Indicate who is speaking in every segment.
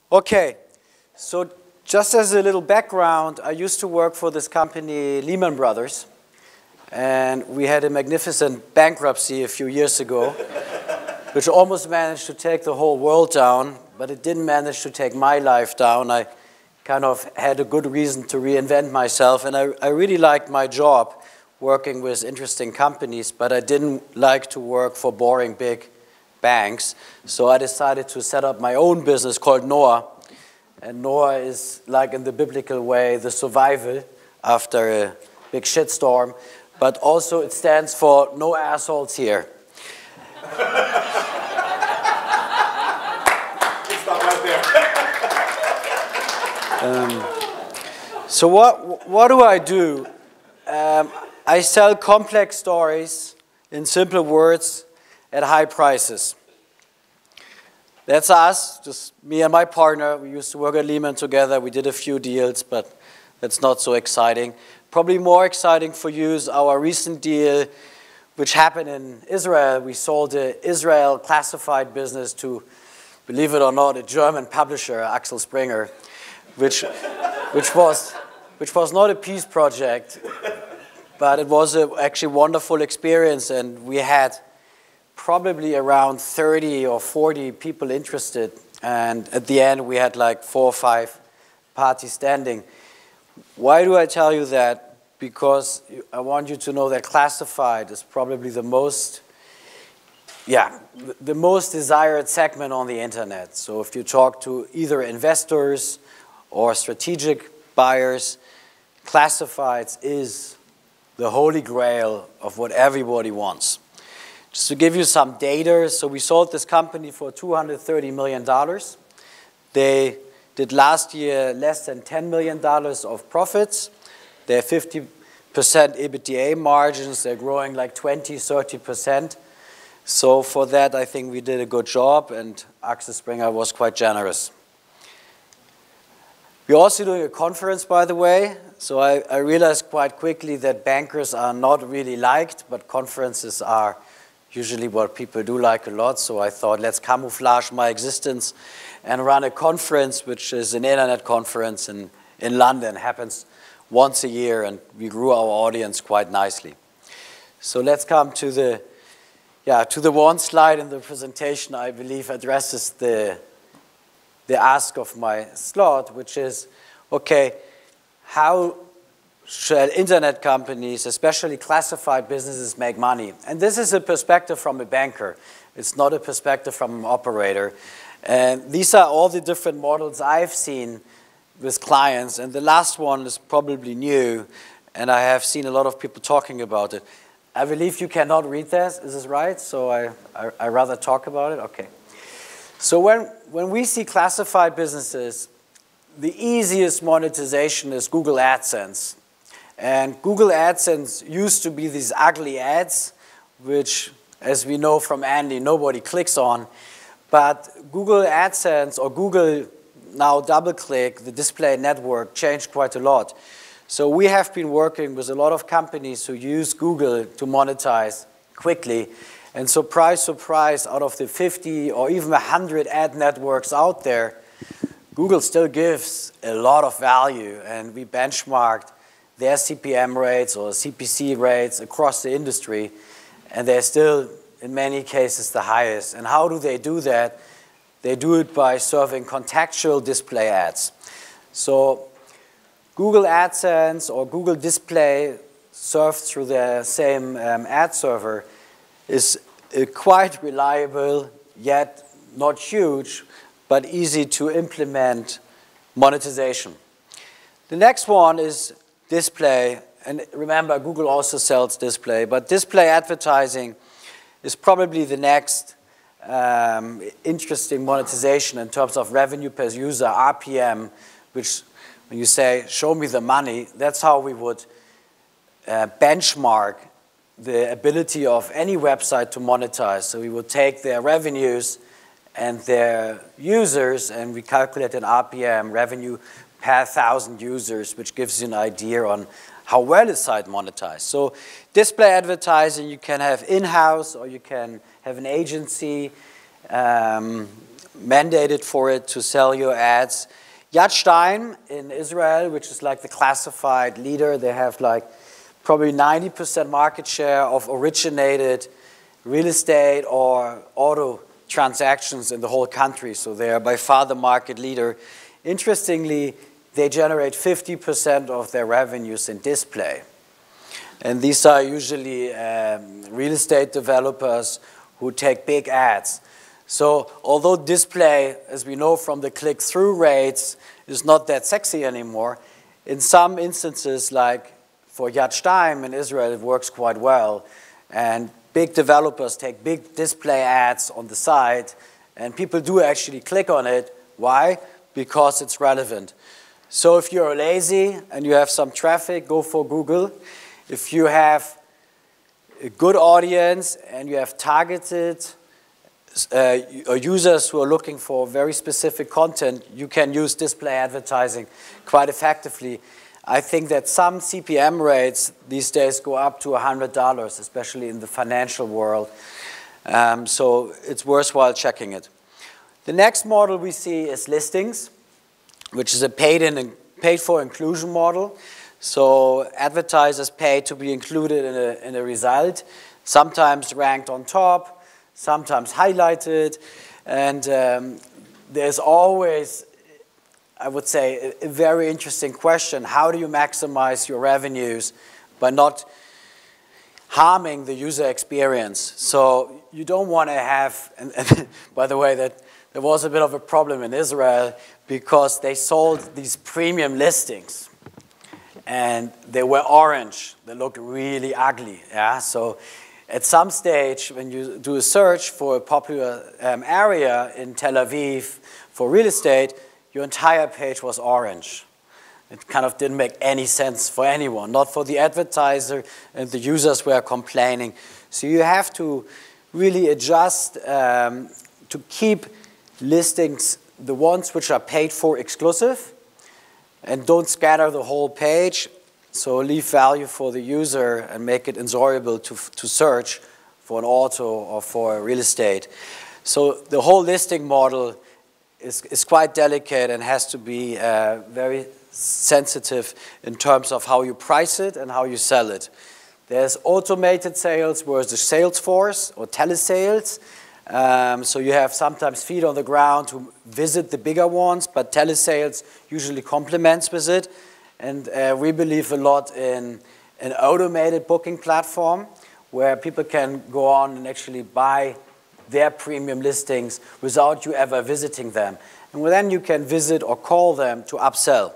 Speaker 1: Okay, so just as a little background, I used to work for this company, Lehman Brothers, and we had a magnificent bankruptcy a few years ago, which almost managed to take the whole world down, but it didn't manage to take my life down. I kind of had a good reason to reinvent myself, and I really liked my job working with interesting companies, but I didn't like to work for boring big banks. So I decided to set up my own business called Noah. And Noah is, like in the biblical way, the survival after a big shitstorm. But also it stands for no assholes here.
Speaker 2: Stop right there.
Speaker 1: So what do I do? I sell complex stories in simple words at high prices. That's us, just me and my partner. We used to work at Lehman together. We did a few deals, but that's not so exciting. Probably more exciting for you is our recent deal, which happened in Israel. We sold the Israel classified business to, believe it or not, a German publisher, Axel Springer, which was not a peace project, but it was actually a wonderful experience, and we had probably around 30 or 40 people interested, and at the end we had like 4 or 5 parties standing. Why do I tell you that? Because I want you to know that classified is probably the most desired segment on the internet. So if you talk to either investors or strategic buyers, classifieds is the holy grail of what everybody wants. Just to give you some data, so we sold this company for $230 million. They did last year less than $10 million of profits. They have 50% EBITDA margins. They're growing like 20, 30%. So for that, I think we did a good job, and Axel Springer was quite generous. We're also doing a conference, by the way. So I realized quite quickly that bankers are not really liked, but conferences are usually what people do like a lot. So I thought, let's camouflage my existence and run a conference, which is an internet conference in London. It happens once a year, and we grew our audience quite nicely. So let's come to the one slide in the presentation I believe addresses the ask of my slot, which is, okay, how should internet companies, especially classified businesses, make money? And this is a perspective from a banker. It's not a perspective from an operator. And these are all the different models I've seen with clients. And the last one is probably new, and I have seen a lot of people talking about it. I believe you cannot read this. Is this right? So I rather talk about it? Okay. So when we see classified businesses, the easiest monetization is Google AdSense. And Google AdSense used to be these ugly ads, which, as we know from Andy, nobody clicks on. But Google AdSense, or Google now DoubleClick, the display network, changed quite a lot. So we have been working with a lot of companies who use Google to monetize quickly. And surprise, surprise, out of the 50 or even 100 ad networks out there, Google still gives a lot of value. And we benchmarked their CPM rates or CPC rates across the industry, and they're still, in many cases, the highest. And how do they do that? They do it by serving contextual display ads. So Google AdSense or Google Display, served through the same ad server, is a quite reliable, yet not huge, but easy to implement monetization. The next one is display, and remember, Google also sells display, but display advertising is probably the next interesting monetization in terms of revenue per user, RPM, which when you say, show me the money, that's how we would benchmark the ability of any website to monetize. So we would take their revenues and their users, and we calculate an RPM, revenue per 1,000 users, which gives you an idea on how well a site monetized. So display advertising, you can have in-house or you can have an agency mandated for it to sell your ads. Yad Stein in Israel, which is like the classified leader, they have like probably 90% market share of originated real estate or auto transactions in the whole country. So they are by far the market leader. Interestingly, they generate 50% of their revenues in display. And these are usually real estate developers who take big ads. So although display, as we know from the click-through rates, is not that sexy anymore, in some instances, like for Yad Stein in Israel, it works quite well. And big developers take big display ads on the side, and people do actually click on it. Why? Because it's relevant. So if you're lazy and you have some traffic, go for Google. If you have a good audience and you have targeted users who are looking for very specific content, you can use display advertising quite effectively. I think that some CPM rates these days go up to $100, especially in the financial world. So it's worthwhile checking it. The next model we see is listings, which is a paid-for inclusion model. So advertisers pay to be included in a result, sometimes ranked on top, sometimes highlighted, and there's always, I would say, a very interesting question. How do you maximize your revenues by not harming the user experience? So you don't want to have, and by the way, that there was a bit of a problem in Israel because they sold these premium listings. And they were orange. They looked really ugly. Yeah? So at some stage, when you do a search for a popular area in Tel Aviv for real estate, your entire page was orange. It kind of didn't make any sense for anyone, not for the advertiser, and the users were complaining. So you have to really adjust to keep listings, the ones which are paid for, exclusive, and don't scatter the whole page. So leave value for the user and make it enjoyable to search for an auto or for real estate. So the whole listing model is quite delicate and has to be very sensitive in terms of how you price it and how you sell it. There's automated sales versus sales force or telesales. So you have sometimes feet on the ground who visit the bigger ones, but telesales usually complements with it. And we believe a lot in an automated booking platform where people can go on and actually buy their premium listings without you ever visiting them. And then you can visit or call them to upsell.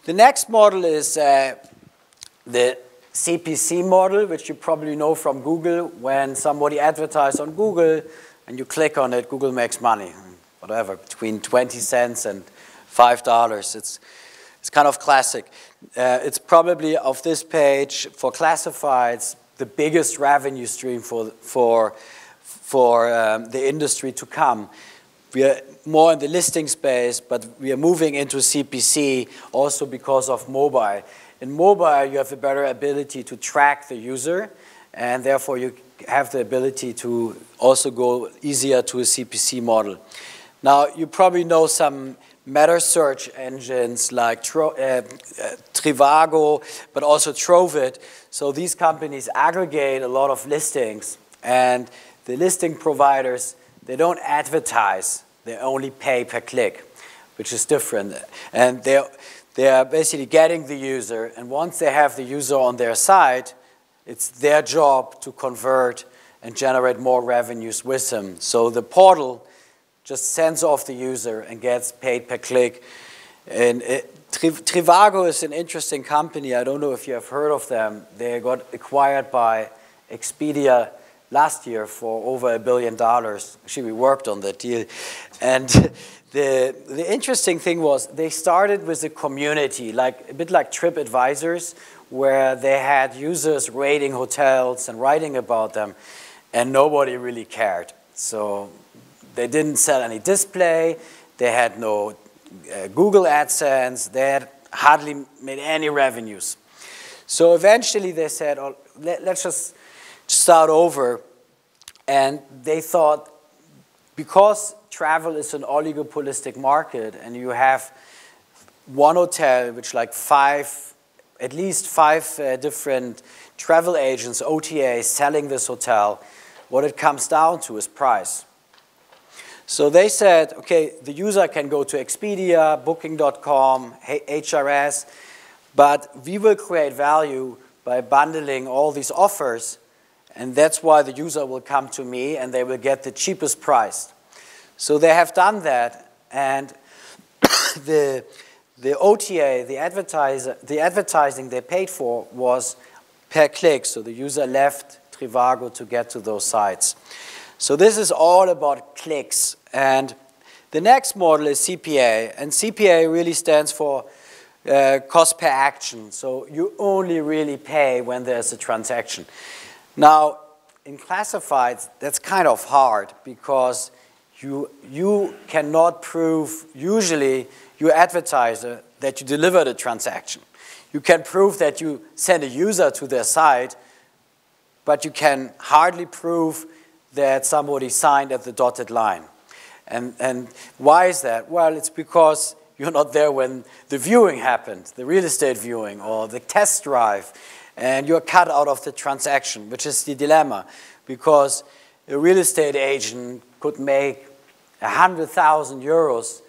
Speaker 1: The next model is the CPC model, which you probably know from Google. When somebody advertises on Google and you click on it, Google makes money, whatever, between 20 cents and $5. It's kind of classic. It's probably, of this page, for classifieds, the biggest revenue stream for the industry to come. We are more in the listing space, but we are moving into CPC also because of mobile. In mobile, you have a better ability to track the user, and therefore you have the ability to also go easier to a CPC model. Now, you probably know some meta search engines like Trivago, but also Trovit. So these companies aggregate a lot of listings, and the listing providers, they don't advertise, they only pay per click, which is different. And they are basically getting the user, and once they have the user on their side, it's their job to convert and generate more revenues with them. So the portal just sends off the user and gets paid per click. And Trivago is an interesting company. I don't know if you have heard of them. They got acquired by Expedia last year for over $1 billion. Actually, we worked on that deal. And the interesting thing was they started with a community, a bit like TripAdvisors, where they had users rating hotels and writing about them, and nobody really cared. So they didn't sell any display, they had no Google AdSense, they had hardly made any revenues. So eventually they said, oh, let's just start over. And they thought because travel is an oligopolistic market and you have one hotel which like at least five different travel agents, OTAs, selling this hotel, what it comes down to is price. So they said, okay, the user can go to Expedia, Booking.com, HRS, but we will create value by bundling all these offers, and that's why the user will come to me and they will get the cheapest price. So they have done that, and the OTA, the advertising they paid for was per click, so the user left Trivago to get to those sites. So this is all about clicks. And the next model is CPA, and CPA really stands for cost per action. So you only really pay when there's a transaction. Now, in classifieds, that's kind of hard because you cannot prove, usually, your advertiser that you deliver the transaction. You can prove that you send a user to their site, but you can hardly prove that somebody signed at the dotted line. And why is that? Well, it's because you're not there when the viewing happened, the real estate viewing or the test drive, and you're cut out of the transaction, which is the dilemma, because a real estate agent could make 100,000 euros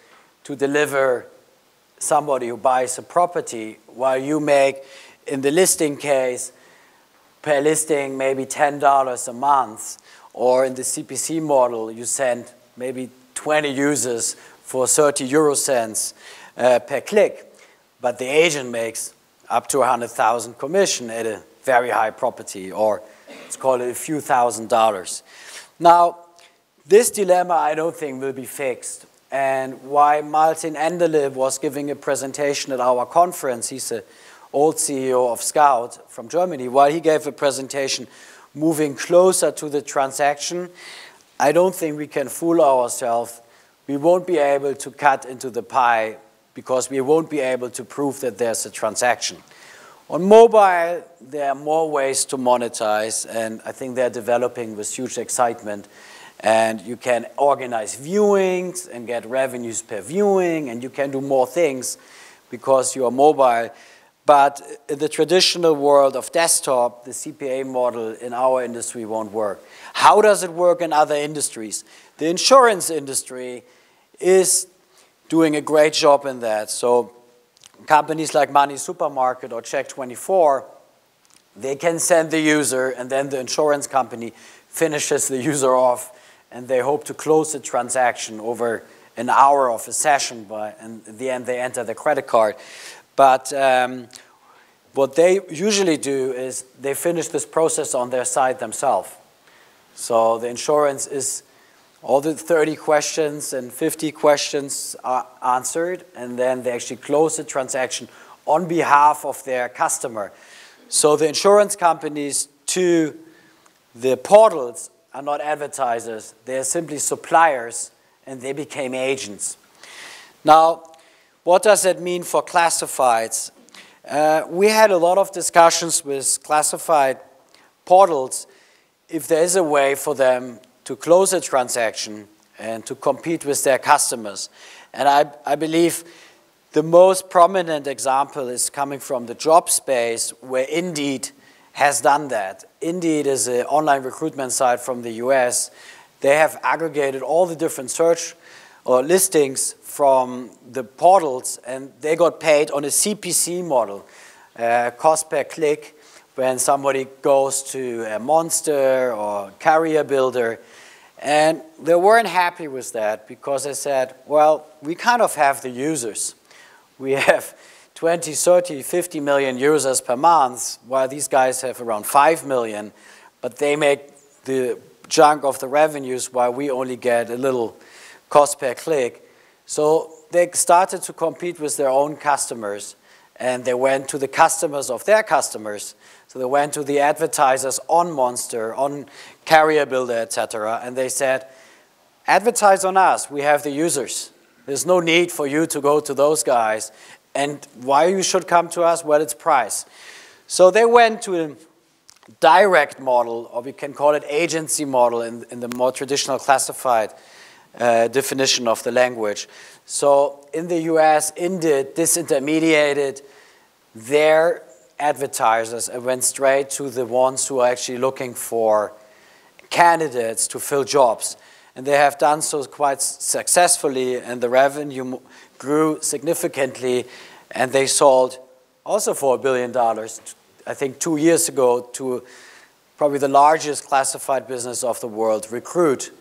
Speaker 1: to deliver somebody who buys a property, while you make, in the listing case, per listing maybe $10 a month, or in the CPC model, you send maybe 20 users for 30 euro cents per click, but the agent makes up to 100,000 commission at a very high property, or let's call it a few $1,000s. Now, this dilemma I don't think will be fixed, and why Martin Enderle was giving a presentation at our conference, he's an old CEO of Scout from Germany, while he gave a presentation moving closer to the transaction, I don't think we can fool ourselves. We won't be able to cut into the pie because we won't be able to prove that there's a transaction. On mobile, there are more ways to monetize, and I think they're developing with huge excitement. And you can organize viewings and get revenues per viewing, and you can do more things because you are mobile. But in the traditional world of desktop, the CPA model in our industry won't work. How does it work in other industries? The insurance industry is doing a great job in that. So companies like Money Supermarket or Check24, they can send the user, and then the insurance company finishes the user off, and they hope to close the transaction over an hour of a session, and at the end they enter the credit card. But what they usually do is they finish this process on their side themselves. So the insurance is all the 30 questions and 50 questions are answered, and then they actually close the transaction on behalf of their customer. So the insurance companies to the portals are not advertisers, they're simply suppliers, and they became agents. Now, what does that mean for classifieds? We had a lot of discussions with classified portals if there is a way for them to close a transaction and to compete with their customers. And I believe the most prominent example is coming from the job space, where Indeed has done that. Indeed is an online recruitment site from the US. They have aggregated all the different search or listings from the portals, and they got paid on a CPC model, cost per click, when somebody goes to a Monster or Carrier Builder. And they weren't happy with that because they said, well, we kind of have the users. We have 20, 30, 50 million users per month, while these guys have around 5 million, but they make the chunk of the revenues while we only get a little cost per click. So they started to compete with their own customers, and they went to the customers of their customers. So they went to the advertisers on Monster, on Carrier Builder, etc., and they said, advertise on us, we have the users. There's no need for you to go to those guys. And why you should come to us? Well, it's price. So they went to a direct model, or we can call it agency model in the more traditional classified definition of the language. So in the US, Indeed disintermediated their advertisers and went straight to the ones who are actually looking for candidates to fill jobs. And they have done so quite successfully, and the revenue grew significantly, and they sold also for $1 billion, I think 2 years ago, to probably the largest classified business of the world, Recruit.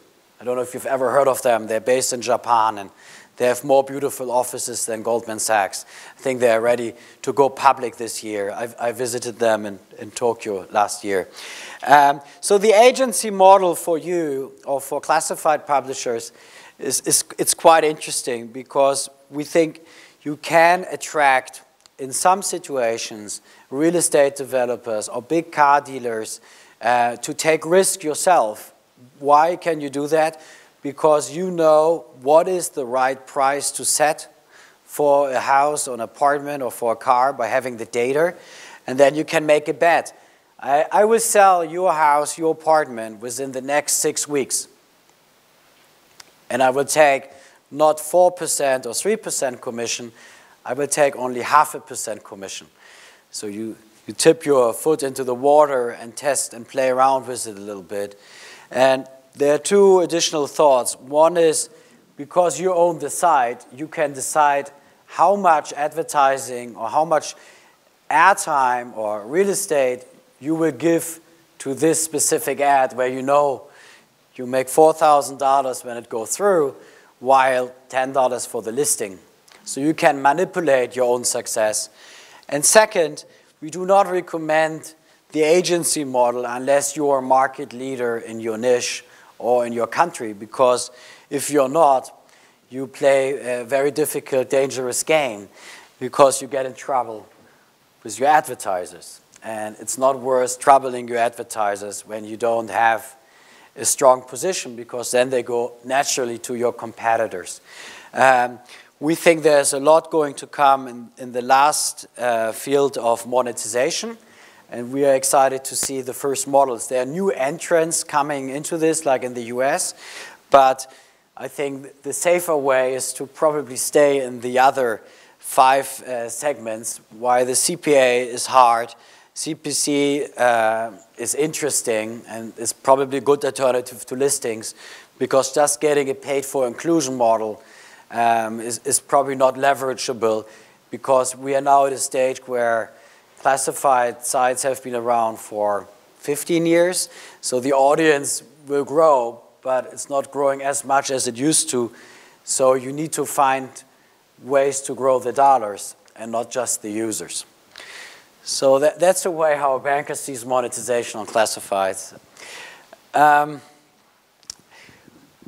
Speaker 1: I don't know if you've ever heard of them. They're based in Japan, and they have more beautiful offices than Goldman Sachs. I think they're ready to go public this year. I visited them in Tokyo last year. So the agency model for you, or for classified publishers, it's quite interesting, because we think you can attract, in some situations, real estate developers or big car dealers to take risk yourself. Why can you do that? Because you know what is the right price to set for a house or an apartment or for a car by having the data, and then you can make a bet. I will sell your house, your apartment, within the next 6 weeks. And I will take not 4% or 3% commission, I will take only 0.5% commission. So you tip your foot into the water and test and play around with it a little bit. And there are two additional thoughts. One is, because you own the site, you can decide how much advertising or how much airtime or real estate you will give to this specific ad, where you know you make $4,000 when it goes through, while $10 for the listing. So you can manipulate your own success. And second, we do not recommend the agency model unless you are a market leader in your niche or in your country, because if you're not, you play a very difficult, dangerous game, because you get in trouble with your advertisers. And it's not worth troubling your advertisers when you don't have a strong position, because then they go naturally to your competitors. We think there's a lot going to come in the last field of monetization, and we are excited to see the first models. There are new entrants coming into this, like in the US, but I think the safer way is to probably stay in the other 5 segments. Why the CPA is hard, CPC is interesting and is probably a good alternative to listings, because just getting a paid-for inclusion model is probably not leverageable, because we are now at a stage where classified sites have been around for 15 years, so the audience will grow, but it's not growing as much as it used to, so you need to find ways to grow the dollars and not just the users. So that's the way how a banker sees monetization on classifieds.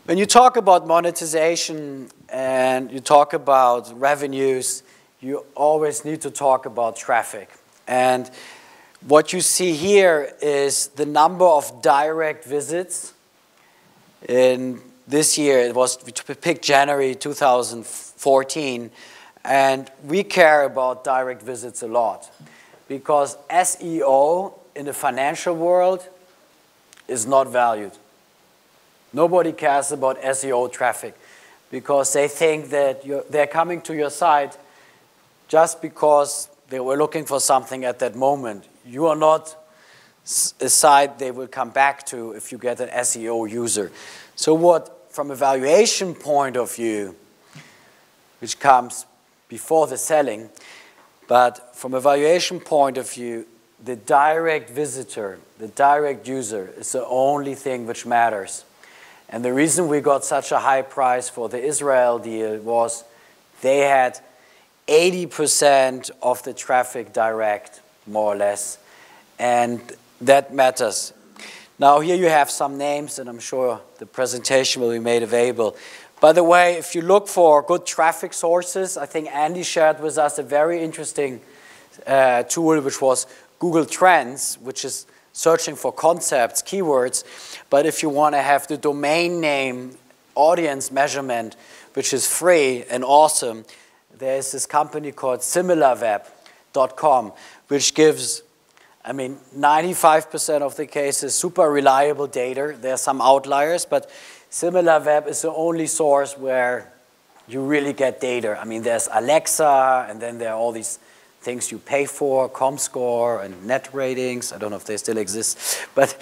Speaker 1: When you talk about monetization and you talk about revenues, you always need to talk about traffic. And what you see here is the number of direct visits. In this year, we picked January 2014, and we care about direct visits a lot, because SEO in the financial world is not valued. Nobody cares about SEO traffic, because they think that they're coming to your site just because they were looking for something at that moment. You are not a site they will come back to if you get an SEO user. So what, from a valuation point of view, which comes before the selling, but from a valuation point of view, the direct visitor, the direct user, is the only thing which matters. And the reason we got such a high price for the Israel deal was they had 80% of the traffic direct, more or less, and that matters. Now here you have some names, and I'm sure the presentation will be made available. By the way, if you look for good traffic sources, I think Andy shared with us a very interesting tool, which was Google Trends, which is searching for concepts, keywords. But if you want to have the domain name audience measurement, which is free and awesome, there's this company called similarweb.com, which gives, 95% of the cases super reliable data. There are some outliers, but SimilarWeb is the only source where you really get data. I mean, there's Alexa, and then there are all these things you pay for, ComScore and Net Ratings. I don't know if they still exist. But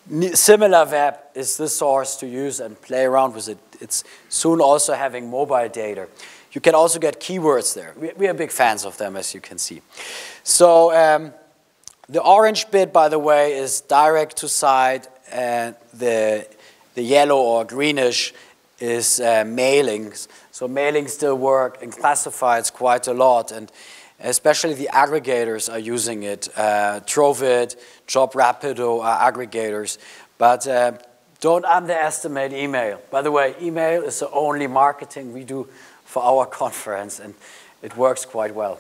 Speaker 1: SimilarWeb is the source to use and play around with it. It's soon also having mobile data. You can also get keywords there. We are big fans of them, as you can see. So the orange bit, by the way, is direct to site, and the yellow or greenish is mailings. So mailings still work in classifieds quite a lot, and especially the aggregators are using it. Trovit, JobRapido are aggregators, but don't underestimate email. By the way, email is the only marketing we do for our conference, and it works quite well.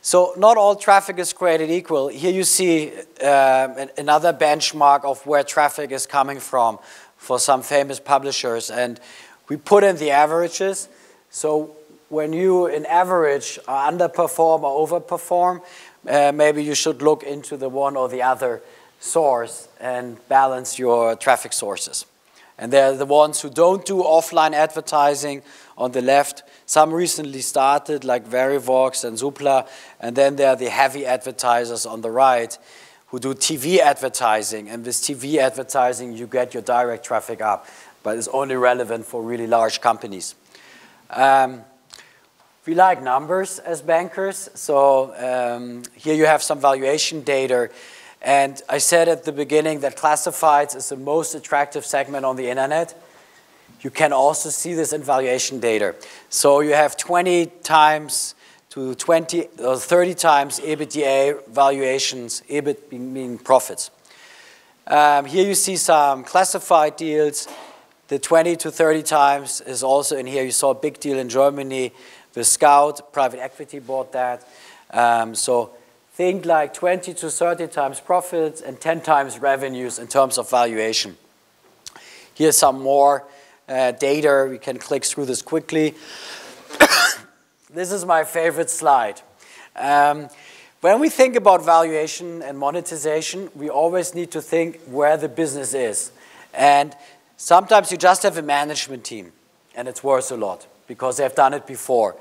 Speaker 1: So not all traffic is created equal. Here you see another benchmark of where traffic is coming from for some famous publishers, and we put in the averages. So when you, in average, underperform or overperform, maybe you should look into the one or the other source and balance your traffic sources. And they're the ones who don't do offline advertising on the left. Some recently started, like Verivox and Zoopla, and then there are the heavy advertisers on the right who do TV advertising. And with TV advertising, you get your direct traffic up, but it's only relevant for really large companies. We like numbers as bankers, so here you have some valuation data. And I said at the beginning that classifieds is the most attractive segment on the internet. You can also see this in valuation data. So you have 20 times to 20 or 30 times EBITDA valuations, EBIT meaning profits. Here you see some classified deals. The 20 to 30 times is also in here. You saw a big deal in Germany. The Scout, private equity bought that. So think like 20 to 30 times profits and 10 times revenues in terms of valuation. Here's some more data. We can click through this quickly. This is my favorite slide. When we think about valuation and monetization, we always need to think where the business is. And sometimes you just have a management team, and it's worth a lot because they've done it before.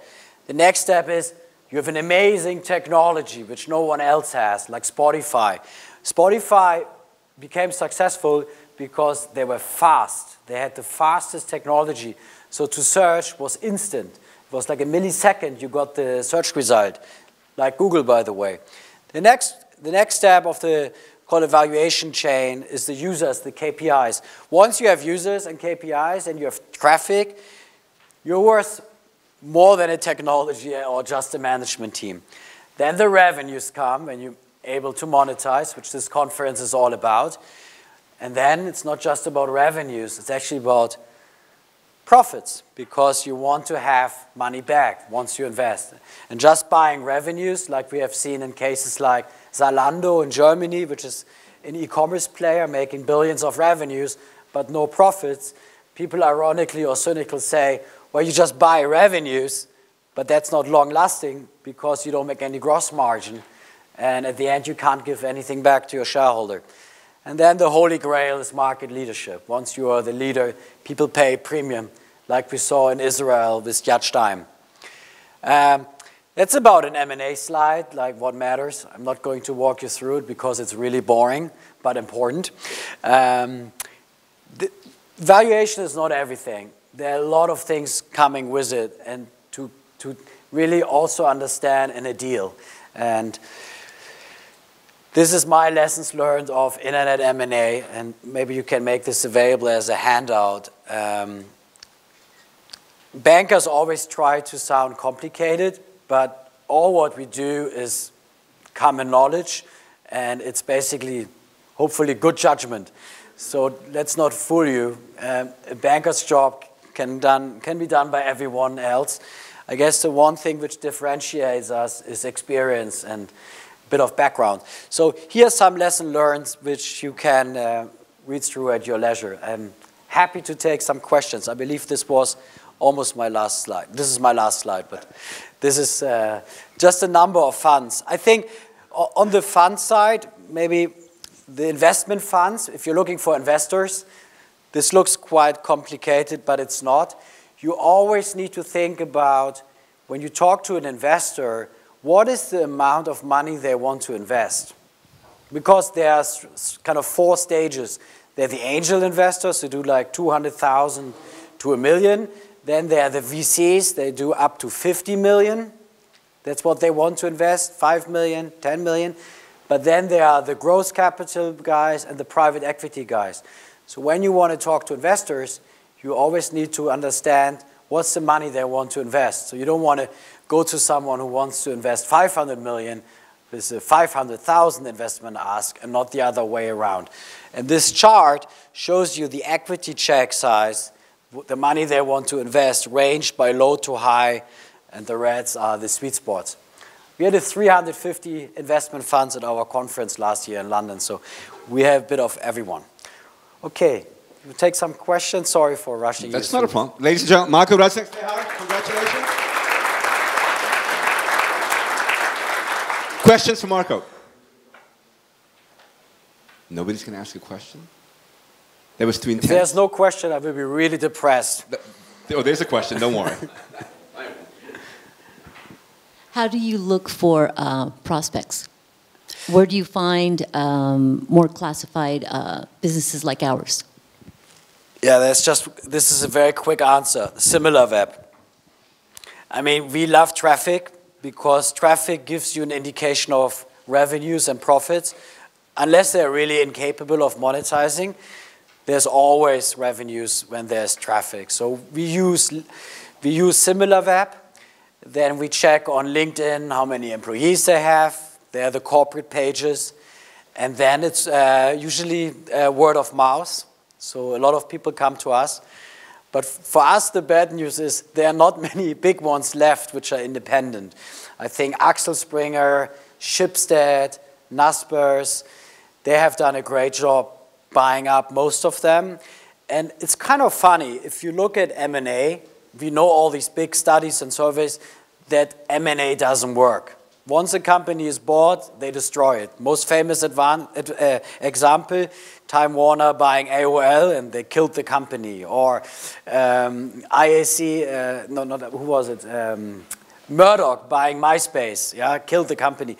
Speaker 1: The next step is you have an amazing technology which no one else has, like Spotify. Spotify became successful because they were fast. They had the fastest technology. So to search was instant. It was like a millisecond you got the search result, like Google, by the way. The next step of the called evaluation chain is the users, the KPIs. Once you have users and KPIs and you have traffic, you're worth more than a technology or just a management team. Then the revenues come and you're able to monetize, which this conference is all about. And then it's not just about revenues, it's actually about profits, because you want to have money back once you invest. And just buying revenues, like we have seen in cases like Zalando in Germany, which is an e-commerce player making billions of revenues, but no profits, people ironically or cynically say, well, you just buy revenues, but that's not long-lasting because you don't make any gross margin. And at the end, you can't give anything back to your shareholder. And then the holy grail is market leadership. Once you are the leader, people pay premium, like we saw in Israel with Yad Shtaim. That's about an M&A slide, like what matters. I'm not going to walk you through it because it's really boring, but important. The valuation is not everything. There are a lot of things coming with it, and to really also understand in a deal. And this is my lessons learned of internet M&A, and maybe you can make this available as a handout. Bankers always try to sound complicated, but all what we do is common knowledge, and it's basically, hopefully, good judgment. So let's not fool you. A banker's job can be done by everyone else. I guess the one thing which differentiates us is experience and a bit of background. So here's some lesson learned which you can read through at your leisure. I'm happy to take some questions. I believe this was almost my last slide. This is my last slide, but this is just a number of funds. I think on the fund side, maybe the investment funds, if you're looking for investors, this looks quite complicated, but it's not. You always need to think about, when you talk to an investor, what is the amount of money they want to invest? Because there's kind of 4 stages. They're the angel investors who do like 200,000 to $1 million. Then there are the VCs, they do up to 50 million. That's what they want to invest, 5 million, 10 million. But then there are the growth capital guys and the private equity guys. So when you want to talk to investors, you always need to understand what's the money they want to invest. So you don't want to go to someone who wants to invest 500 million with a 500,000 investment ask and not the other way around. And this chart shows you the equity check size, the money they want to invest, ranged by low to high, and the reds are the sweet spots. We had 350 investment funds at our conference last year in London, so we have a bit of everyone. Okay, we'll take some questions. Sorry for rushing.
Speaker 3: That's not a problem. Ladies and gentlemen, Marco Rodzynek, say hi. Congratulations. Questions for Marco? Nobody's going to ask a question? That was too intense.
Speaker 1: If there's no question, I will be really depressed.
Speaker 3: Oh, there's a question. Don't worry.
Speaker 4: How do you look for prospects? Where do you find more classified businesses like ours?
Speaker 1: Yeah, this is a very quick answer. SimilarWeb. I mean, we love traffic because traffic gives you an indication of revenues and profits. Unless they're really incapable of monetizing, there's always revenues when there's traffic. So we use SimilarWeb. Then we check on LinkedIn how many employees they have. They're the corporate pages. And then it's usually word of mouth. So a lot of people come to us. But for us, the bad news is there are not many big ones left which are independent. I think Axel Springer, Schibsted, Naspers, they have done a great job buying up most of them. And it's kind of funny. If you look at M&A, we know all these big studies and surveys that M&A doesn't work. Once a company is bought, they destroy it. Most famous example, Time Warner buying AOL and they killed the company. Or IAC, who was it? Murdoch buying MySpace, yeah, killed the company.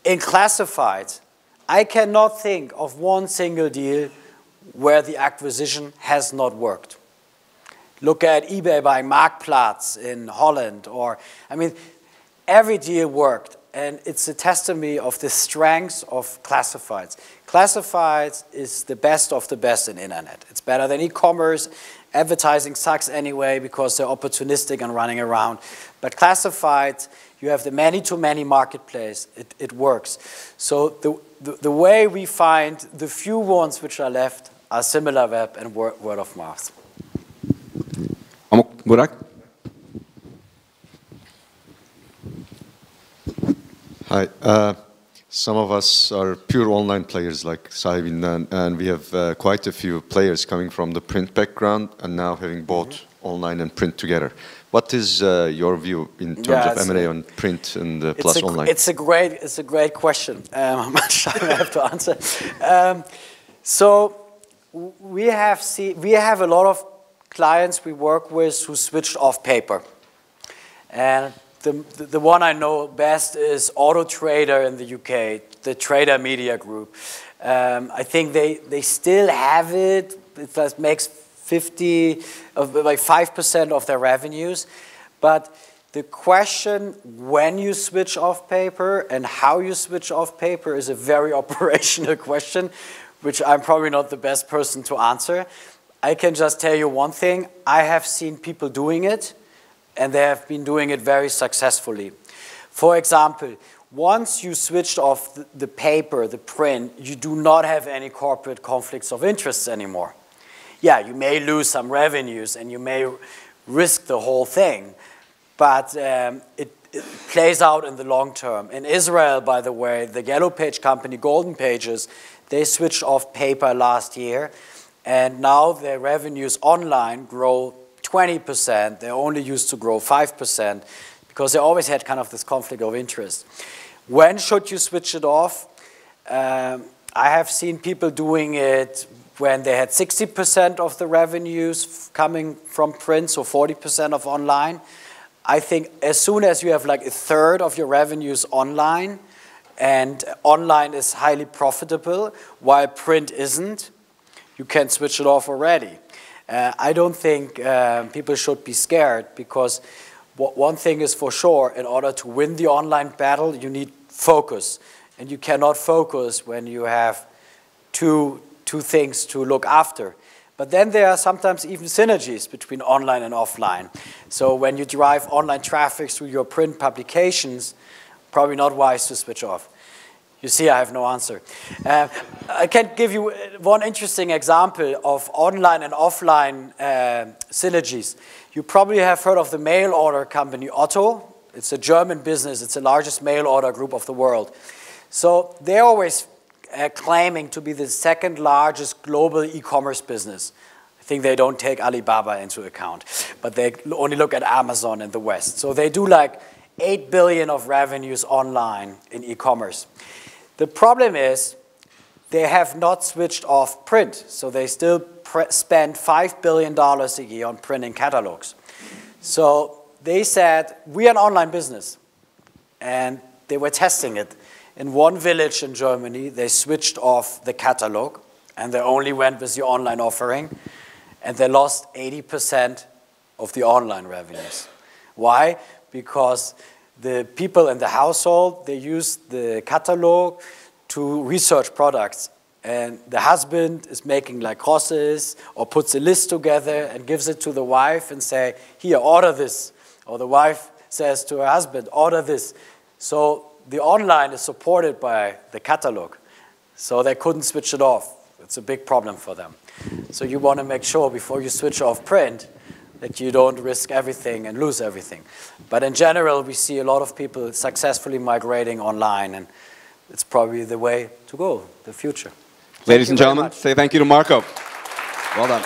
Speaker 1: In classifieds, I cannot think of one single deal where the acquisition has not worked. Look at eBay buying Marktplaats in Holland, or, I mean, every deal worked. And it's a testimony of the strengths of classifieds. Classifieds is the best of the best in internet. It's better than e-commerce. Advertising sucks anyway because they're opportunistic and running around. But classifieds, you have the many-to-many marketplace. It works. So the way we find the few ones which are left are SimilarWeb and word of mouth.
Speaker 3: Burak?
Speaker 5: Hi. Some of us are pure online players like Sahibin, and we have quite a few players coming from the print background and now having both online and print together. What is your view in terms of M&A on print and plus online?
Speaker 1: It's a great question. How much time I have to answer? So we have a lot of clients we work with who switched off paper, and the one I know best is Auto Trader in the UK, the Trader Media Group. I think they still have it. It makes 5% of their revenues. But the question when you switch off paper and how you switch off paper is a very operational question, which I'm probably not the best person to answer. I can just tell you one thing. I have seen people doing it, and they have been doing it very successfully. For example, once you switched off the paper, the print, you do not have any corporate conflicts of interest anymore. Yeah, you may lose some revenues and you may risk the whole thing, but it plays out in the long term. In Israel, by the way, the Yellow Page company, Golden Pages, they switched off paper last year, and now their revenues online grow 20%. They only used to grow 5% because they always had kind of this conflict of interest. When should you switch it off? I have seen people doing it when they had 60% of the revenues coming from print, so 40% of online. I think as soon as you have like a third of your revenues online, and online is highly profitable, while print isn't, you can switch it off already. I don't think people should be scared, because one thing is for sure, in order to win the online battle, you need focus. And you cannot focus when you have two things to look after. But then there are sometimes even synergies between online and offline. So when you drive online traffic through your print publications, probably not wise to switch off. You see, I have no answer. I can give you one interesting example of online and offline synergies. You probably have heard of the mail order company Otto. It's a German business. It's the largest mail order group of the world. So they're always claiming to be the second largest global e-commerce business. I think they don't take Alibaba into account, but they only look at Amazon in the West. So they do like 8 billion of revenues online in e-commerce. The problem is they have not switched off print, so they still spend $5 billion a year on printing catalogs. So they said, we're an online business, and they were testing it. In one village in Germany, they switched off the catalog, and they only went with the online offering, and they lost 80% of the online revenues. Why? Because the people in the household, they use the catalog to research products. And the husband is making like crosses or puts a list together and gives it to the wife and say, here, order this. Or the wife says to her husband, order this. So the online is supported by the catalog. So they couldn't switch it off. It's a big problem for them. So you want to make sure before you switch off print that you don't risk everything and lose everything. But in general, we see a lot of people successfully migrating online, and it's probably the way to go, the future.
Speaker 3: Ladies and gentlemen, say thank you to Marco. Well done.